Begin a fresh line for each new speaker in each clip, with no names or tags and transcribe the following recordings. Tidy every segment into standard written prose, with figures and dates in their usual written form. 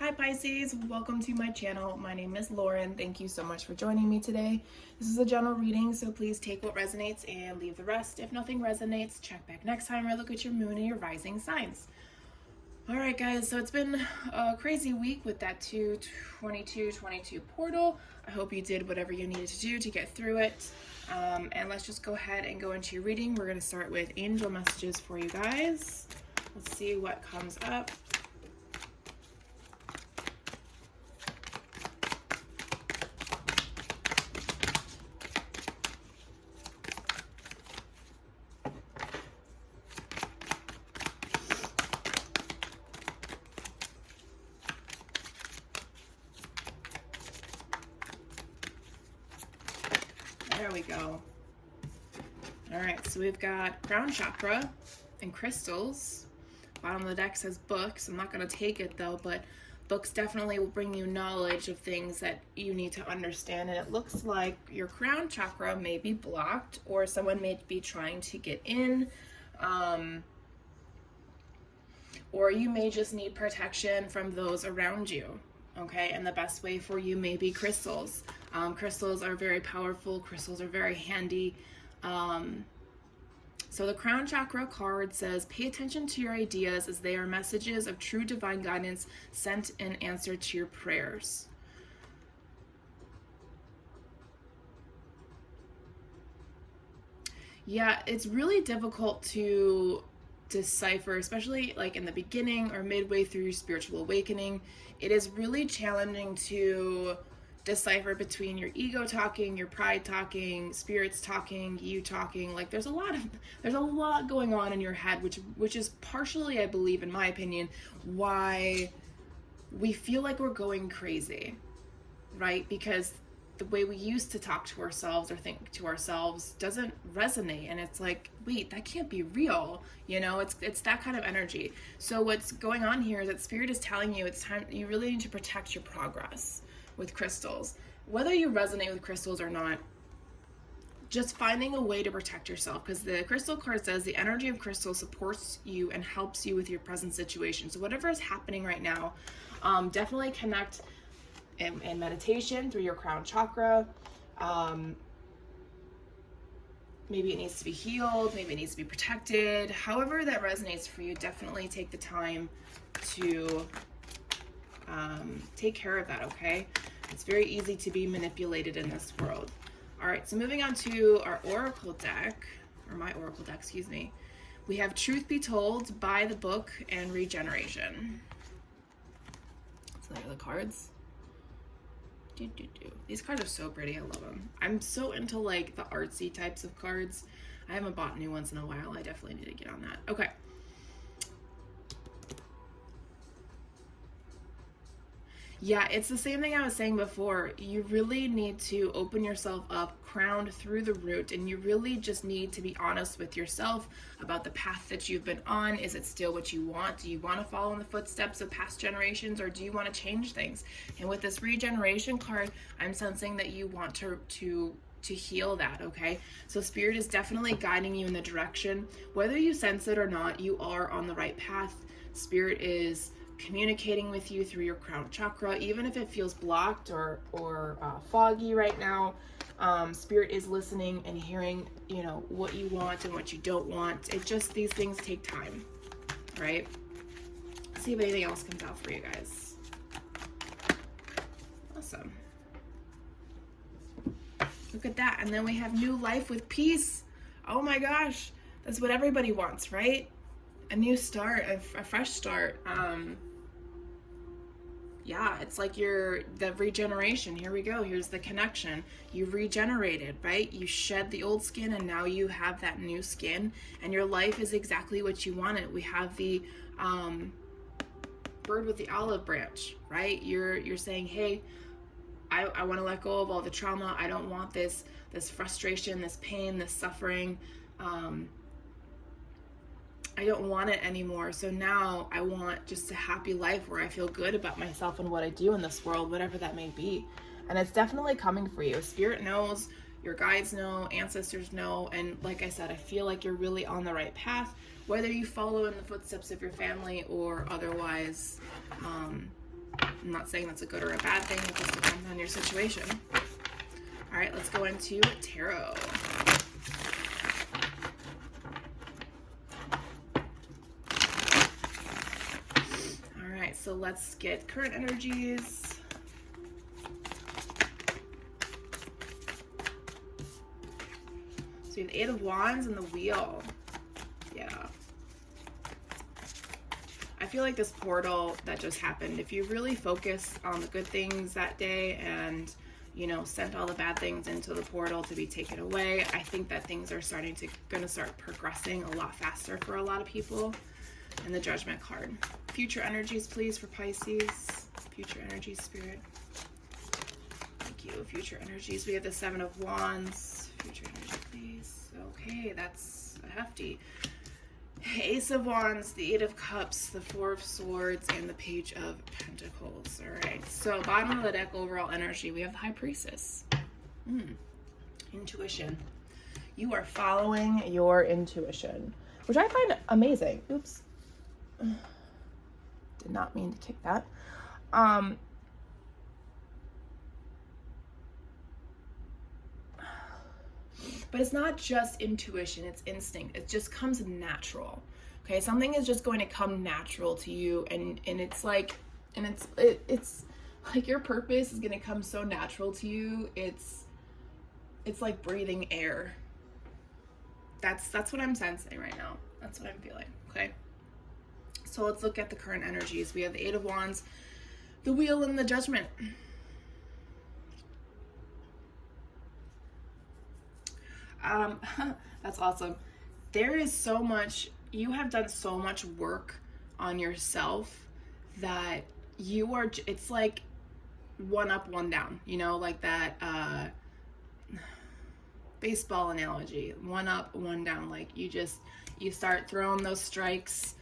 Hi Pisces, welcome to my channel. My name is Lauren. Thank you so much for joining me today. This is a general reading, so please take what resonates and leave the rest. If nothing resonates, check back next time or look at your moon and your rising signs. Alright guys, so it's been a crazy week with that 2/22/22 portal. I hope you did whatever you needed to do to get through it. And let's just go ahead and go into your reading. We're going to start with angel messages for you guys. Let's see what comes up. There we go. All right, so we've got crown chakra and crystals. Bottom of the deck says books. I'm not going to take it though, but books definitely will bring you knowledge of things that you need to understand. And it looks like your crown chakra may be blocked, or someone may be trying to get in, or you may just need protection from those around you. Okay, and the best way for you may be crystals. Crystals are very powerful. Crystals are very handy. So the crown chakra card says, pay attention to your ideas as they are messages of true divine guidance sent in answer to your prayers. Yeah, it's really difficult to decipher, especially like in the beginning or midway through your spiritual awakening. It is really challenging to decipher between your ego talking, your pride talking, spirits talking, you talking. Like there's a lot going on in your head, which is partially, I believe, in my opinion, why we feel like we're going crazy, right? Because the way we used to talk to ourselves or think to ourselves doesn't resonate, and it's like, wait, that can't be real, you know. It's that kind of energy. So what's going on here is that spirit is telling you it's time, you really need to protect your progress with crystals. Whether you resonate with crystals or not, just finding a way to protect yourself, because the crystal card says the energy of crystal supports you and helps you with your present situation. So whatever is happening right now, definitely connect in meditation through your crown chakra. Maybe it needs to be healed, maybe it needs to be protected. However that resonates for you, definitely take the time to take care of that, okay? It's very easy to be manipulated in this world. All right, so moving on to our oracle deck, or my oracle deck, excuse me. We have Truth Be Told, Buy the Book, and Regeneration. So there are the cards. These cards are so pretty. I love them. I'm so into like the artsy types of cards. I haven't bought new ones in a while. I definitely need to get on that. Okay. Yeah, it's the same thing I was saying before. You really need to open yourself up, crowned through the root, and you really just need to be honest with yourself about the path that you've been on. Is it still what you want? Do you want to follow in the footsteps of past generations, or do you want to change things? And with this regeneration card, I'm sensing that you want to heal that, okay? So spirit is definitely guiding you in the direction. Whether you sense it or not, you are on the right path. Spirit is communicating with you through your crown chakra, even if it feels blocked or foggy right now. Spirit is listening and hearing, you know, what you want and what you don't want. It just, these things take time, right? Let's see if anything else comes out for you guys. Awesome. Look at that. And then we have new life with peace. Oh my gosh, that's what everybody wants, right? A new start, a fresh start. Yeah, it's like the regeneration. Here we go. Here's the connection. You regenerated, right? You shed the old skin and now you have that new skin, and your life is exactly what you wanted. We have the bird with the olive branch, right? You're saying, hey, I want to let go of all the trauma. I don't want this frustration, this pain, this suffering. I don't want it anymore. So now I want just a happy life where I feel good about myself and what I do in this world, whatever that may be. And it's definitely coming for you. Spirit knows, your guides know, ancestors know. And like I said, I feel like you're really on the right path, whether you follow in the footsteps of your family or otherwise. I'm not saying that's a good or a bad thing. It just depends on your situation. All right, let's go into tarot. All right, so let's get current energies. So we have the Eight of Wands and the Wheel. Yeah. I feel like this portal that just happened, if you really focus on the good things that day and, you know, sent all the bad things into the portal to be taken away, I think that things are gonna start progressing a lot faster for a lot of people. And the Judgment card. Future energies, please, for Pisces. Future energies, Spirit. Thank you. Future energies. We have the Seven of Wands. Future energy, please. Okay, that's a hefty. Ace of Wands, the Eight of Cups, the Four of Swords, and the Page of Pentacles. All right, so bottom of the deck, overall energy, we have the High Priestess. Intuition. You are following your intuition, which I find amazing. Oops. Did not mean to kick that. But it's not just intuition, it's instinct. It just comes natural. Okay, something is just going to come natural to you, and it's like, and it's like your purpose is going to come so natural to you. It's like breathing air. That's what I'm sensing right now. That's what I'm feeling. Okay. So let's look at the current energies. We have the Eight of Wands, the Wheel, and the Judgment. That's awesome. There is so much, you have done so much work on yourself that you are, it's like one up, one down, you know, like that baseball analogy, one up, one down. Like you start throwing those strikes,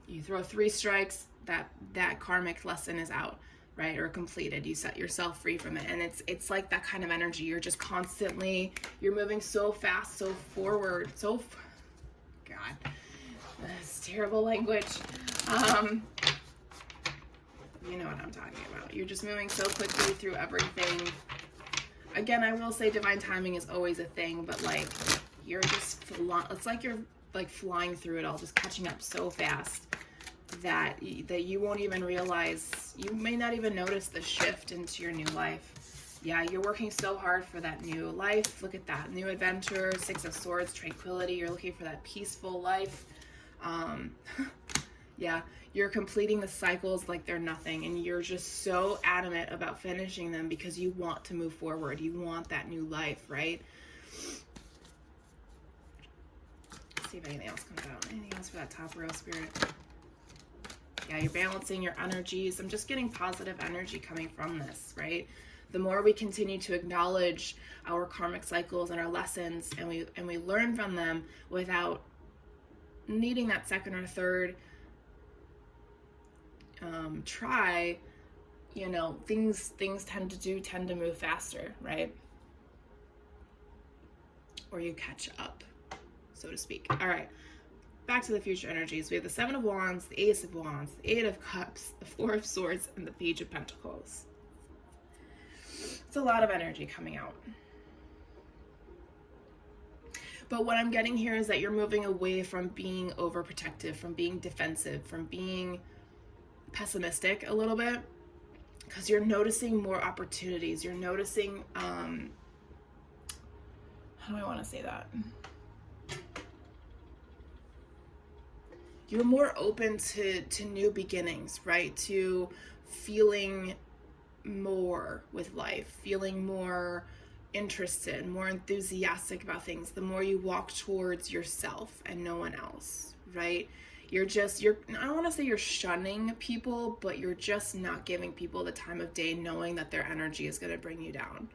you throw 3 strikes, that karmic lesson is out, right? Or completed. You set yourself free from it. And it's like that kind of energy. You're just constantly, you're moving so fast, so forward, God, that's terrible language. You know what I'm talking about. You're just moving so quickly through everything. Again, I will say divine timing is always a thing, but like you're just, it's like you're like flying through it all, just catching up so fast that you won't even realize, you may not even notice the shift into your new life. Yeah, you're working so hard for that new life. Look at that, new adventure, Six of Swords, tranquility. You're looking for that peaceful life. Yeah, you're completing the cycles like they're nothing, and you're just so adamant about finishing them because you want to move forward. You want that new life, right? Let's see if anything else comes out. Anything else for that top row, Spirit? Yeah, you're balancing your energies. I'm just getting positive energy coming from this, right? The more we continue to acknowledge our karmic cycles and our lessons, and we learn from them without needing that second or third try, you know, things tend to move faster, right? Or you catch up, so to speak. All right. Back to the future energies. We have the Seven of Wands, the Ace of Wands, the Eight of Cups, the Four of Swords, and the Page of Pentacles. It's a lot of energy coming out. But what I'm getting here is that you're moving away from being overprotective, from being defensive, from being pessimistic a little bit, because you're noticing more opportunities. You're noticing, how do I want to say that? You're more open to new beginnings, right? To feeling more with life, feeling more interested, more enthusiastic about things, the more you walk towards yourself and no one else, right? You're I don't want to say you're shunning people, but you're just not giving people the time of day, knowing that their energy is going to bring you down,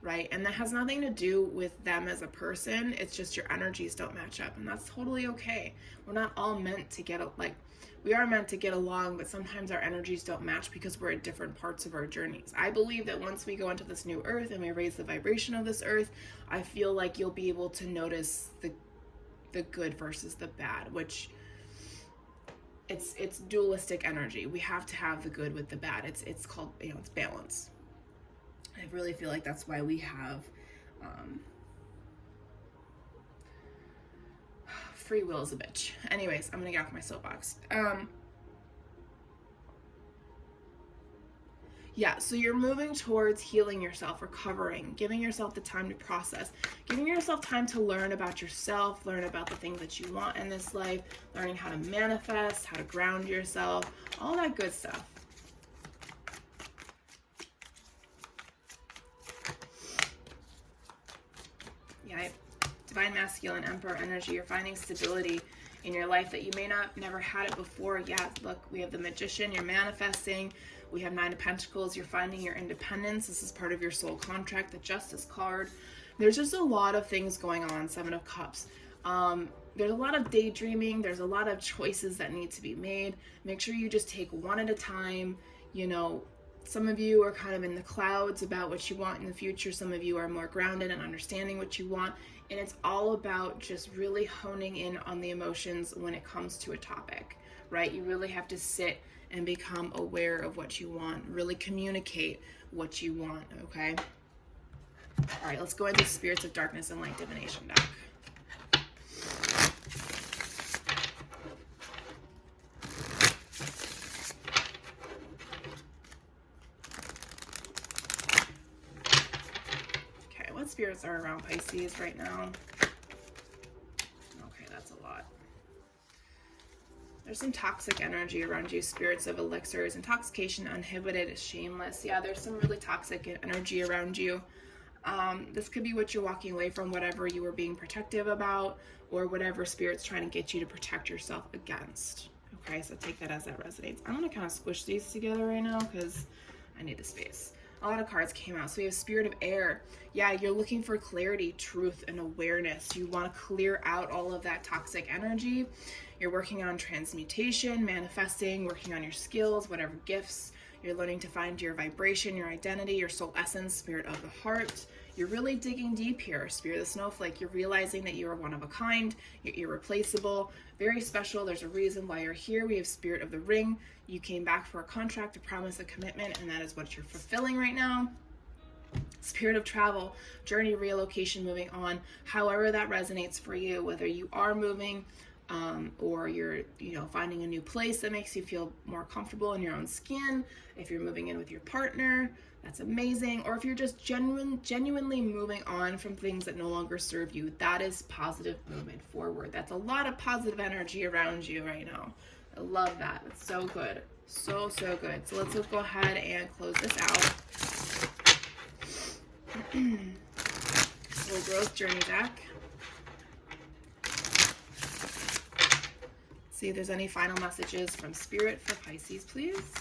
right? And that has nothing to do with them as a person. It's just your energies don't match up, and that's totally okay. We're not all meant to we are meant to get along, but sometimes our energies don't match because we're at different parts of our journeys. I believe that once we go into this new earth and we raise the vibration of this earth, I feel like you'll be able to notice the good versus the bad, which it's dualistic energy. We have to have the good with the bad. It's called, it's balance. I really feel like that's why we have free will is a bitch. Anyways, I'm gonna get off my soapbox. Yeah, so you're moving towards healing yourself, recovering, giving yourself the time to process, giving yourself time to learn about yourself, learn about the things that you want in this life, learning how to manifest, how to ground yourself, all that good stuff. Yeah, Divine Masculine, Emperor energy, you're finding stability in your life that you may not never had it before. Yeah, look, we have the Magician, you're manifesting. We have Nine of Pentacles, you're finding your independence. This is part of your soul contract, the Justice card. There's just a lot of things going on. Seven of Cups. There's a lot of daydreaming. There's a lot of choices that need to be made. Make sure you just take one at a time. Some of you are kind of in the clouds about what you want in the future. Some of you are more grounded and understanding what you want. And it's all about just really honing in on the emotions when it comes to a topic, right? You really have to sit and become aware of what you want. Really communicate what you want, okay? All right, let's go into Spirits of Darkness and Light Divination deck. Okay, what spirits are around Pisces right now? Okay, that's a lot. There's some toxic energy around you, spirits of elixirs, intoxication, uninhibited, shameless. Yeah, there's some really toxic energy around you. This could be what you're walking away from, whatever you were being protective about, or whatever spirit's trying to get you to protect yourself against. Okay, so take that as that resonates. I'm going to kind of squish these together right now because I need the space. A lot of cards came out. So we have Spirit of Air. Yeah, you're looking for clarity, truth, and awareness. You want to clear out all of that toxic energy. You're working on transmutation, manifesting, working on your skills, whatever gifts. You're learning to find your vibration, your identity, your soul essence, spirit of the heart. You're really digging deep here, Spirit of the Snowflake. You're realizing that you are one of a kind. You're irreplaceable, very special. There's a reason why you're here. We have Spirit of the Ring. You came back for a contract, a promise, a commitment, and that is what you're fulfilling right now. Spirit of Travel, journey, relocation, moving on. However that resonates for you, whether you are moving, or you're, finding a new place that makes you feel more comfortable in your own skin. If you're moving in with your partner, that's amazing. Or if you're just genuinely moving on from things that no longer serve you, that is positive movement forward. That's a lot of positive energy around you right now. I love that. It's so good. So good. So let's go ahead and close this out. Soul Growth Journey deck. See if there's any final messages from Spirit for Pisces, please.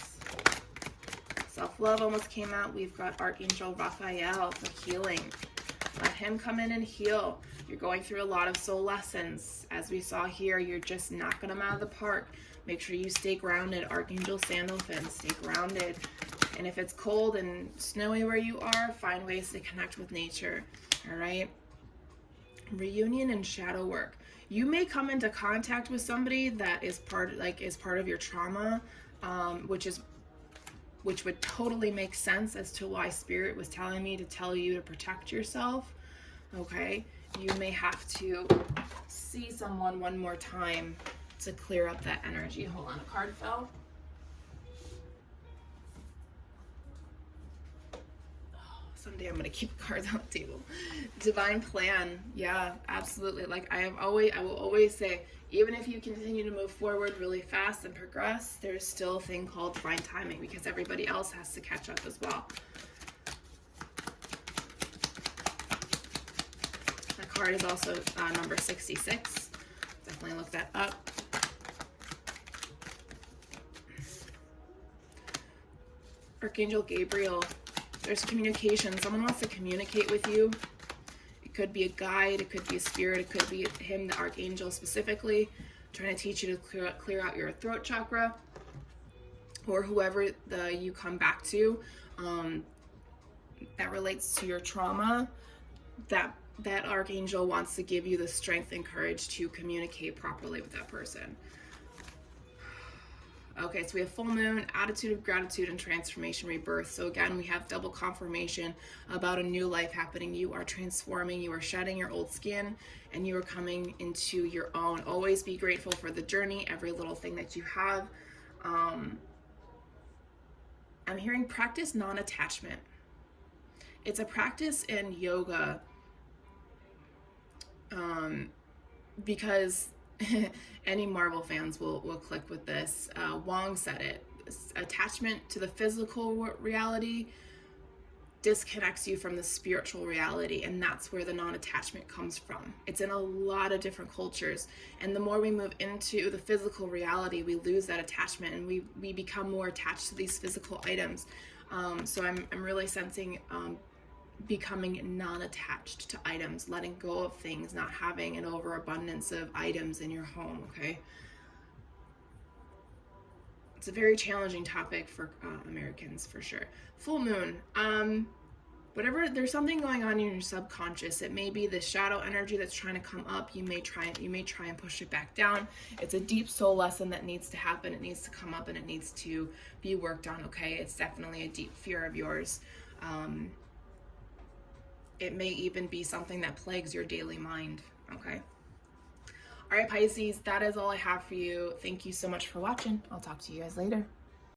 Self-love almost came out. We've got Archangel Raphael for healing. Let him come in and heal. You're going through a lot of soul lessons. As we saw here, you're just knocking them out of the park. Make sure you stay grounded. Archangel Sandalphon, stay grounded. And if it's cold and snowy where you are, find ways to connect with nature. All right? Reunion and shadow work. You may come into contact with somebody that is part of your trauma, which would totally make sense as to why Spirit was telling me to tell you to protect yourself. Okay, you may have to see someone one more time to clear up that energy. Hold on, a card fell. Someday I'm going to keep cards on the table. Divine plan. Yeah, absolutely. Like I will always say, even if you continue to move forward really fast and progress, there's still a thing called divine timing because everybody else has to catch up as well. That card is also number 66. Definitely look that up. Archangel Gabriel. There's communication. Someone wants to communicate with you. It could be a guide. It could be a spirit. It could be him, the archangel specifically, trying to teach you to clear out your throat chakra, or whoever you come back to that relates to your trauma. That archangel wants to give you the strength and courage to communicate properly with that person. Okay, so we have full moon, attitude of gratitude, and transformation, rebirth. So again, we have double confirmation about a new life happening. You are transforming, you are shedding your old skin, and you are coming into your own. Always be grateful for the journey, every little thing that you have. I'm hearing practice non-attachment. It's a practice in yoga, because any Marvel fans will click with this. Wong said it. Attachment to the physical reality disconnects you from the spiritual reality, and that's where the non-attachment comes from. It's in a lot of different cultures, and the more we move into the physical reality, we lose that attachment, and we become more attached to these physical items. So I'm really sensing becoming non-attached to items, letting go of things, not having an overabundance of items in your home. Okay, it's a very challenging topic for Americans, for sure. Full moon, whatever, there's something going on in your subconscious. It may be the shadow energy that's trying to come up. You may try and push it back down. It's a deep soul lesson that needs to happen. It needs to come up, and it needs to be worked on. Okay, it's definitely a deep fear of yours. It may even be something that plagues your daily mind. Okay. All right, Pisces, that is all I have for you. Thank you so much for watching. I'll talk to you guys later.